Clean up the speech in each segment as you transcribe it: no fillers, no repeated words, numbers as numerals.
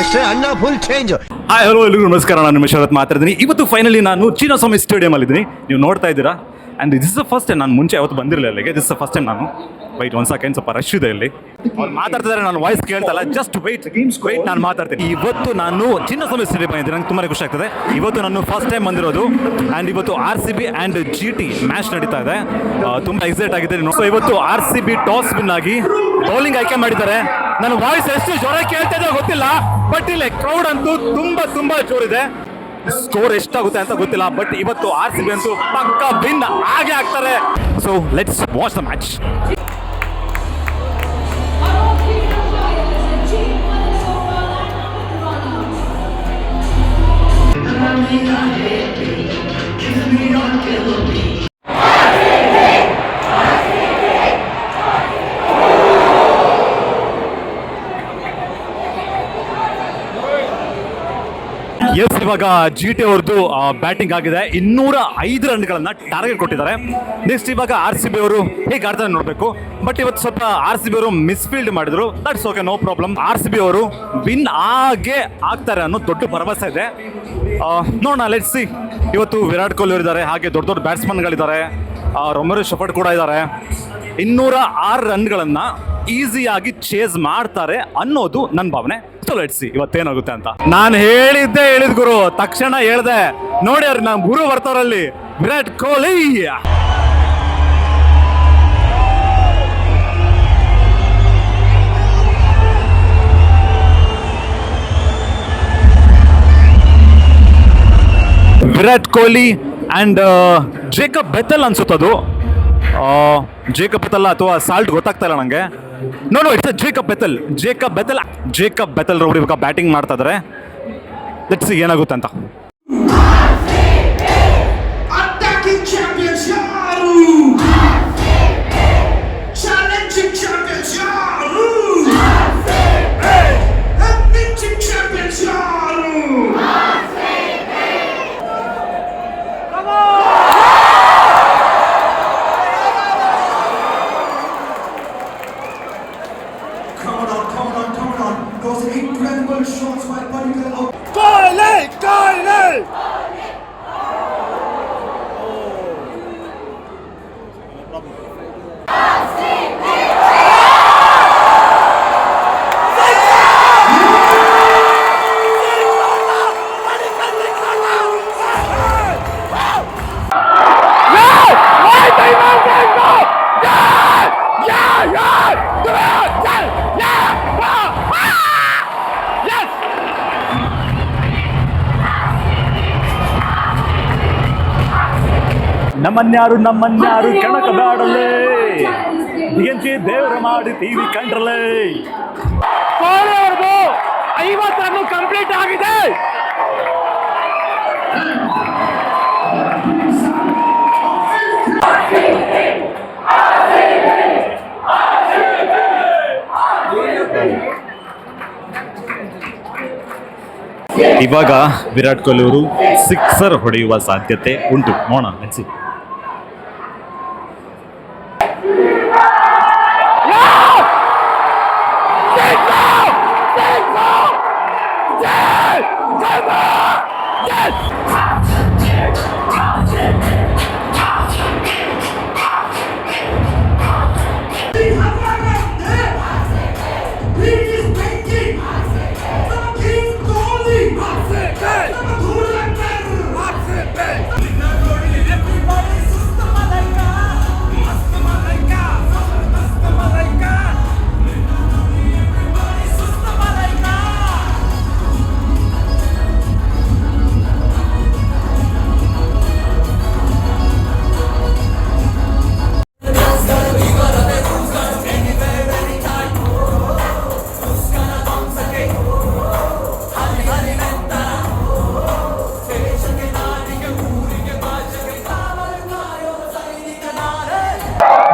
ಅಷ್ಟೇ ಅಣ್ಣ full change. Hi hello ಎಲ್ಲರಿಗೂ ನಮಸ್ಕಾರ. ನಾನು ನಿಮ್ಮ ಶರತ್ ಮಾತಾಡ್ತೀನಿ. ಇವತ್ತು ಫೈನಲಿ ನಾನು ಚಿನ್ನಸ್ವಾಮಿ ಸ್ಟೇಡಿಯಮಲ್ಲಿದ್ದೀನಿ. ನೀವು ನೋಡ್ತಾ ಇದ್ದೀರಾ. And this is the first time. ನಾನು ಮುಂಚೆ ಯಾವತ್ತು ಬಂದಿರಲಿಲ್ಲ ಅಲ್ಲಿಗೆ. This is the first time. ನಾನು ವೈಟ್ ಒಂದು ಸೆಕೆಂಡ್, ಸ್ವಲ್ಪ ರಶ್ ಇದೆ ಇಲ್ಲಿ. ಅವ್ರು ಮಾತಾಡ್ತಿದ್ದಾರೆ, ನಾನು ವಾಯ್ಸ್ ಕೇಳ್ತಲ್ಲ. ಜಸ್ಟ್ ವೆಯ್ಟ್, ನಾನು ಮಾತಾಡ್ತೀನಿ. ಇವತ್ತು ನಾನು ಚಿನ್ನಸ್ವಾಮಿ ಸ್ಟೇಡಿಯಂ ಬಂದಿದ್ದೀನಿ. ನಂಗೆ ತುಂಬಾ ಖುಷಿ ಆಗ್ತದೆ. ಇವತ್ತು ನಾನು ಫಸ್ಟ್ ಟೈಮ್ ಬಂದಿರೋದು. ಆ್ಯಂಡ್ ಇವತ್ತು RCB ಆ್ಯಂಡ್ GT ಮ್ಯಾಚ್ ನಡೀತಾ ಇದೆ. ತುಂಬ ಎಕ್ಸೈಟ್ ಆಗಿದೆ. ಸೊ ಇವತ್ತು RCB ಟಾಸ್ ವಿನ್ ಆಗಿ ಬೌಲಿಂಗ್ ಆಯ್ಕೆ ಮಾಡಿದ್ದಾರೆ. ನನ್ನ ವಾಯ್ಸ್ ಎಷ್ಟು ಜ್ವರ ಕೇಳ್ತಾ ಇದೆ ಗೊತ್ತಿಲ್ಲ, ಬಟ್ ಇಲ್ಲಿ ಕ್ರೌಡ್ ಅಂತೂ ತುಂಬಾ ಜೋರಿದೆ. ಸ್ಕೋರ್ ಎಷ್ಟಾಗುತ್ತೆ ಅಂತ ಗೊತ್ತಿಲ್ಲ, ಬಟ್ ಇವತ್ತು RCB ಅಂತೂ ಪಕ್ಕ ವಿನ್ ಆಗೇ ಆಗ್ತಾರೆ. So let's watch the match. Yes, ಇವಾಗ GT ಅವ್ರದ್ದು ಬ್ಯಾಟಿಂಗ್ ಆಗಿದೆ. 205 ರನ್ಗಳನ್ನ ಟಾರ್ಗೆಟ್ ಕೊಟ್ಟಿದ್ದಾರೆ. ನೆಕ್ಸ್ಟ್ ಇವಾಗ RCB ಅವರು ಹೇಗೆ ಆಡ್ತಾರೆ ನೋಡಬೇಕು. ಬಟ್ ಇವತ್ತು ಸ್ವಲ್ಪ RCB ಅವರು ಮಿಸ್ಫೀಲ್ಡ್ ಮಾಡಿದ್ರು. That's okay, no problem. RCB ಅವರು ವಿನ್ ಆಗೇ ಆಗ್ತಾರೆ ಅನ್ನೋ ದೊಡ್ಡ ಭರವಸೆ ಇದೆ. ನೋಡೋಣ, ಲೆಟ್ಸ್ ಸಿ. ಇವತ್ತು ವಿರಾಟ್ ಕೊಹ್ಲಿ ಅವರು ಇದ್ದಾರೆ, ಹಾಗೆ ದೊಡ್ಡ ಬ್ಯಾಟ್ಸ್ಮನ್ಗಳಿದ್ದಾರೆ. ರೊಮೆರೋ ಶೆಫರ್ಡ್ ಕೂಡ ಇದ್ದಾರೆ. 206 ರನ್ಗಳನ್ನ ಈಸಿಯಾಗಿ ಚೇಸ್ ಮಾಡ್ತಾರೆ ಅನ್ನೋದು ನನ್ನ ಭಾವನೆ. ಸೊ ಲೆಟ್ಸ್ ಸಿ ಇವತ್ತೇನಾಗುತ್ತೆ ಅಂತ. ನಾನು ಹೇಳಿದ್ದೆ ಗುರು, ತಕ್ಷಣ ಹೇಳ್ದೆ ನೋಡಿ. ಅವ್ರು ನಮ್ಮ ಗುರು ಬರ್ತಾರಲ್ಲಿ, Virat Kohli. Virat Kohli and Jacob Bethell ಅನ್ಸುತ್ತದು. ಜೇಕಬ್ ಬೆಥೆಲ್ ಅಥವಾ ಸಾಲ್ಟ್ ಗೊತ್ತಾಗ್ತಾ ಇಲ್ಲ ನನಗೆ. ನೋ ಇಟ್ಸ್ ಜೇಕಬ್ ಬೆಥೆಲ್ ರವರು ಇವಾಗ ಬ್ಯಾಟಿಂಗ್ ಮಾಡ್ತಾ ಇದ್ದಾರೆ. ಲೆಟ್ಸ್ ಸಿ ಏನಾಗುತ್ತೆ ಅಂತ. ನಮ್ಮನ್ಯಾರು ಕೆಣಕ ಬ್ಯಾಡಲೇ, ಬಿಎನ್ಸಿ ದೇವರ ಮಾಡಿತೀವಿ ಕಂಡ್ರಲೇ. ಕೊಹ್ಲಿ ಅವ್ರದ್ದು 50 ರನ್ ಕಂಪ್ಲೀಟ್ ಆಗಿದೆ. ಇವಾಗ ವಿರಾಟ್ ಕೊಹ್ಲಿ ಅವರು ಸಿಕ್ಸರ್ ಹೊಡೆಯುವ ಸಾಧ್ಯತೆ ಉಂಟು. ನೋಡೋಣ, ಲೆಟ್ಸ್ ಸಿ.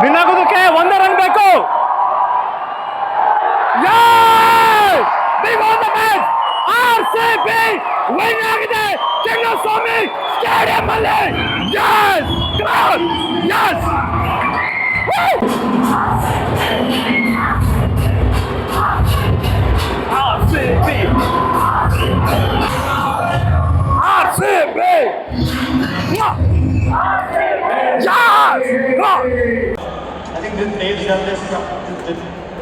ವಿನ್ ಆಗೋದಕ್ಕೆ 1 ರನ್ ಬೇಕು. RCB ವಿನ್ ಆಗಿದೆ ಚಿನ್ನಸ್ವಾಮಿ ಸ್ಟೇಡಿಯಂ ಅಲ್ಲಿ. RCB RCB! I think Dave's done this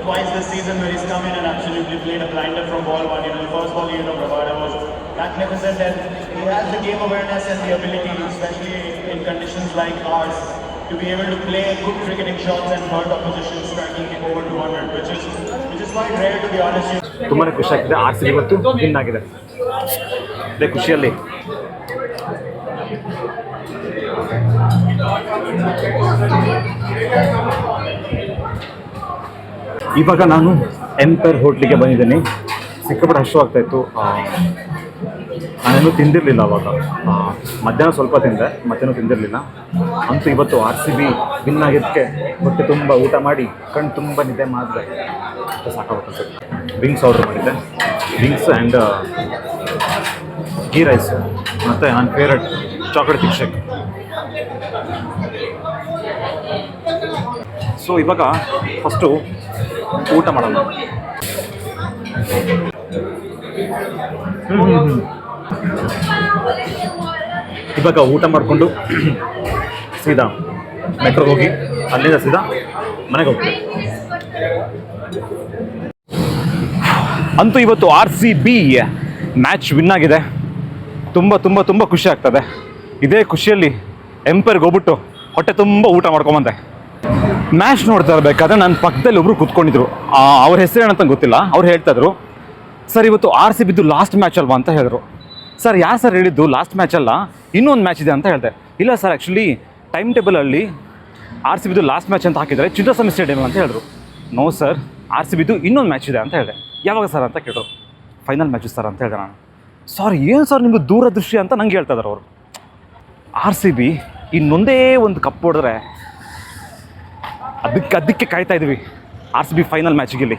twice this season where he's come in and absolutely played a blinder from ball one. The first ball, Rabada was magnificent, and he has the game awareness and the ability, especially in conditions like ours, to be able to play good cricketing shots and hurt opposition striking over 200, which is quite rare, to be honest. ತುಂಬಾ ಖುಷಿ ಆಗ್ತಿದೆ. RCB ಇವತ್ತು win ಆಗಿದೆ. ಅದೇ ಖುಷಿಯಲ್ಲಿ ಇವಾಗ ನಾನು empire ಹೋಟ್ಲಿಗೆ ಬಂದಿದ್ದೀನಿ. ಸಿಕ್ಕಾಪಟ್ಟೆ ಹಸಿವಾಗ್ತಾ ಇತ್ತು. ನಾನೇನು ತಿಂದಿರಲಿಲ್ಲ ಅವಾಗ. ಮಧ್ಯಾಹ್ನ ಸ್ವಲ್ಪ ತಿಂದೆ, ಮತ್ತೇನೂ ತಿಂದಿರಲಿಲ್ಲ. ಅಂತೂ ಇವತ್ತು RCB ವಿನ್ ಆಗಿದ್ದಕ್ಕೆ ಹೊಟ್ಟೆ ತುಂಬ ಊಟ ಮಾಡಿ ಕಣ್ಣು ತುಂಬ ನಿದ್ದೆ ಮಾಡಿದ್ರೆ ಸಾಕಾಗುತ್ತೆ. ವಿಂಗ್ಸ್ ಆರ್ಡರ್ ಮಾಡಿದ್ದೆ. ವಿಂಗ್ಸ್ ಆ್ಯಂಡ್ ಗೀ ರೈಸ್ ಮತ್ತು ನನ್ನ favourite chocolate thick shake. So ಇವಾಗ ಫಸ್ಟು ಊಟ ಮಾಡೋಣ. ಇವಾಗ ಊಟ ಮಾಡಿಕೊಂಡು ಸೀದಾ ಮೆಟ್ರೋ ಹೋಗಿ ಅಲ್ಲಿಂದ ಸೀದಾ ಮನೆಗೆ ಹೋಗ್ತೀವಿ. ಅಂತೂ ಇವತ್ತು RCB ಮ್ಯಾಚ್ ವಿನ್ ಆಗಿದೆ. ತುಂಬ ತುಂಬ ತುಂಬ ಖುಷಿ ಆಗ್ತದೆ. ಇದೇ ಖುಷಿಯಲ್ಲಿ ಎಂಪೈರ್ಗೆ ಹೋಗ್ಬಿಟ್ಟು ಹೊಟ್ಟೆ ತುಂಬ ಊಟ ಮಾಡ್ಕೊಂಬಂದೆ. ಮ್ಯಾಚ್ ನೋಡ್ತಾ ಇರಬೇಕಾದ್ರೆ ನನ್ನ ಪಕ್ಕದಲ್ಲಿ ಒಬ್ಬರು ಕೂತ್ಕೊಂಡಿದ್ರು. ಅವ್ರ ಹೆಸರೇನಂತ ಗೊತ್ತಿಲ್ಲ. ಅವ್ರು ಹೇಳ್ತಾಯಿದ್ರು, ಸರ್ ಇವತ್ತು RCB ಲಾಸ್ಟ್ ಮ್ಯಾಚ್ ಅಲ್ವಾ ಅಂತ ಹೇಳಿದ್ರು. ಸರ್ ಯಾರು ಸರ್ ಹೇಳಿದ್ದು ಲಾಸ್ಟ್ ಮ್ಯಾಚ್ ಅಲ್ಲ, ಇನ್ನೊಂದು ಮ್ಯಾಚ್ ಇದೆ ಅಂತ ಹೇಳಿದೆ. ಇಲ್ಲ ಸರ್, ಆ್ಯಕ್ಚುಲಿ ಟೈಮ್ ಟೇಬಲಲ್ಲಿ RCB ಲಾಸ್ಟ್ ಮ್ಯಾಚ್ ಅಂತ ಹಾಕಿದರೆ ಚಿನ್ನಸ್ವಾಮಿ ಸ್ಟೇಡಿಯಂ ಅಂತ ಹೇಳಿದ್ರು. ನೋ ಸರ್, RCB ಇನ್ನೊಂದು ಮ್ಯಾಚ್ ಇದೆ ಅಂತ ಹೇಳಿದೆ. ಯಾವಾಗ ಸರ್ ಅಂತ ಕೇಳಿದ್ರು. ಫೈನಲ್ ಮ್ಯಾಚು ಸರ್ ಅಂತ ಹೇಳಿದೆ ನಾನು. ಸಾರಿ ಏನು ಸರ್ ನಿಮ್ಮದು ದೂರದೃಷ್ಟಿ ಅಂತ ನಂಗೆ ಹೇಳ್ತಾ ಇದ್ದಾರೆ ಅವರು. RCB ಇನ್ನೊಂದೇ ಒಂದು ಕಪ್ ಹೊಡೆದ್ರೆ ಅದಕ್ಕೆ ಕಾಯ್ತಾ ಇದ್ವಿ RCB ಫೈನಲ್ ಮ್ಯಾಚಿಗಿಲ್ಲಿ.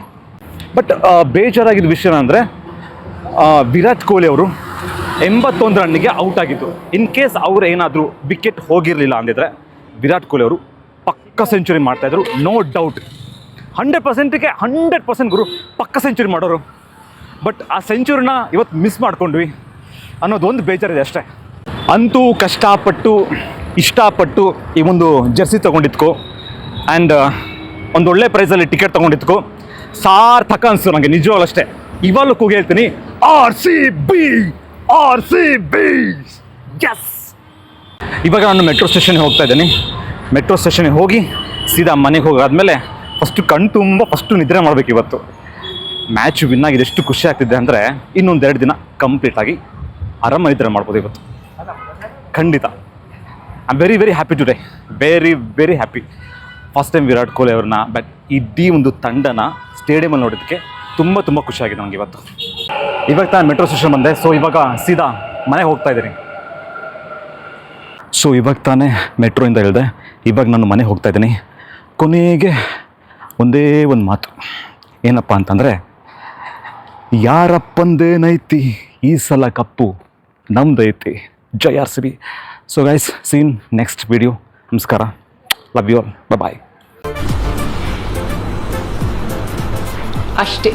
ಬಟ್ ಬೇಜಾರಾಗಿದ್ದ ವಿಷಯ ಅಂದರೆ ವಿರಾಟ್ ಕೊಹ್ಲಿ ಅವರು 81 ರನ್ನಿಗೆ ಔಟ್ ಆಗಿದ್ದು. ಇನ್ ಕೇಸ್ ಅವ್ರು ಏನಾದರೂ ವಿಕೆಟ್ ಹೋಗಿರಲಿಲ್ಲ ಅಂದಿದ್ರೆ ವಿರಾಟ್ ಕೊಹ್ಲಿ ಅವರು ಪಕ್ಕ ಸೆಂಚುರಿ ಮಾಡ್ತಾಯಿದ್ರು, ನೋ ಡೌಟ್. 100%ಗೆ 100% ಗುರು ಪಕ್ಕ ಸೆಂಚುರಿ ಮಾಡೋರು. ಬಟ್ ಆ ಸೆಂಚುರಿನ ಇವತ್ತು ಮಿಸ್ ಮಾಡ್ಕೊಂಡ್ವಿ ಅನ್ನೋದೊಂದು ಬೇಜಾರಿದೆ ಅಷ್ಟೇ. ಅಂತೂ ಕಷ್ಟಪಟ್ಟು ಇಷ್ಟಪಟ್ಟು ಈ ಒಂದು ಜರ್ಸಿ ತೊಗೊಂಡಿದ್ಕೋ ಆ್ಯಂಡ್ ಒಂದೊಳ್ಳೆ ಪ್ರೈಸಲ್ಲಿ ಟಿಕೆಟ್ ತೊಗೊಂಡಿದ್ಕೋ ಸಾರ್ಥಕ ಅನಿಸ್ತು ನನಗೆ ನಿಜವಾಗ್ಲೂ ಅಷ್ಟೇ. ಇವಾಗಲೂ ಕೂಗಿ ಹೇಳ್ತೀನಿ, RCB ಎಸ್. ಇವಾಗ ನಾನು ಮೆಟ್ರೋ ಸ್ಟೇಷನ್ಗೆ ಹೋಗ್ತಾ ಇದ್ದೀನಿ. ಮೆಟ್ರೋ ಸ್ಟೇಷನ್ಗೆ ಹೋಗಿ ಸೀದಾ ಮನೆಗೆ ಹೋಗಾದ್ಮೇಲೆ ಫಸ್ಟು ಕಣ್ಣು ತುಂಬ ಫಸ್ಟು ನಿದ್ರೆ ಮಾಡಬೇಕು. ಇವತ್ತು ಮ್ಯಾಚ್ ವಿನ್ ಆಗಿದೆ, ಎಷ್ಟು ಖುಷಿ ಆಗ್ತಿದೆ ಅಂದರೆ ಇನ್ನೊಂದು 2 ದಿನ ಕಂಪ್ಲೀಟಾಗಿ ಆರಾಮ ನಿದ್ರೆ ಮಾಡ್ಬೋದು ಇವತ್ತು ಖಂಡಿತ. I am very happy today, very happy. First time Virat Kohli ಅವ್ರನ್ನ ಬಟ್ ಇಡೀ ಒಂದು ತಂಡನ ಸ್ಟೇಡಿಯಮಲ್ಲಿ ನೋಡೋದಕ್ಕೆ ತುಂಬ ಖುಷಿಯಾಗಿದೆ ನನಗೆ ಇವತ್ತು. ಇವಾಗ ನಾನು ಮೆಟ್ರೋ ಸ್ಟೇಷನ್ ಬಂದೆ. ಸೊ ಇವಾಗ ಸೀದಾ ಮನೆಗೆ ಹೋಗ್ತಾ ಇದ್ದೀನಿ. ಸೊ ಇವಾಗ ತಾನೇ ಮೆಟ್ರೋಯಿಂದ ಹೇಳಿದೆ, ಇವಾಗ ನಾನು ಮನೆಗೆ ಹೋಗ್ತಾ ಇದ್ದೀನಿ. ಕೊನೆಗೆ ಒಂದೇ ಒಂದು ಮಾತು ಏನಪ್ಪ ಅಂತಂದರೆ, ಯಾರಪ್ಪಂದೇನೈತಿ ಈ ಸಲ ಕಪ್ಪು ನಮ್ದೈತಿ, ಜೈ RCB. So guys, seen next video. ನಮಸ್ಕಾರ, ಲವ್ ಯು ಆಲ್, ಬಾಯ್. ಅಷ್ಟೇ.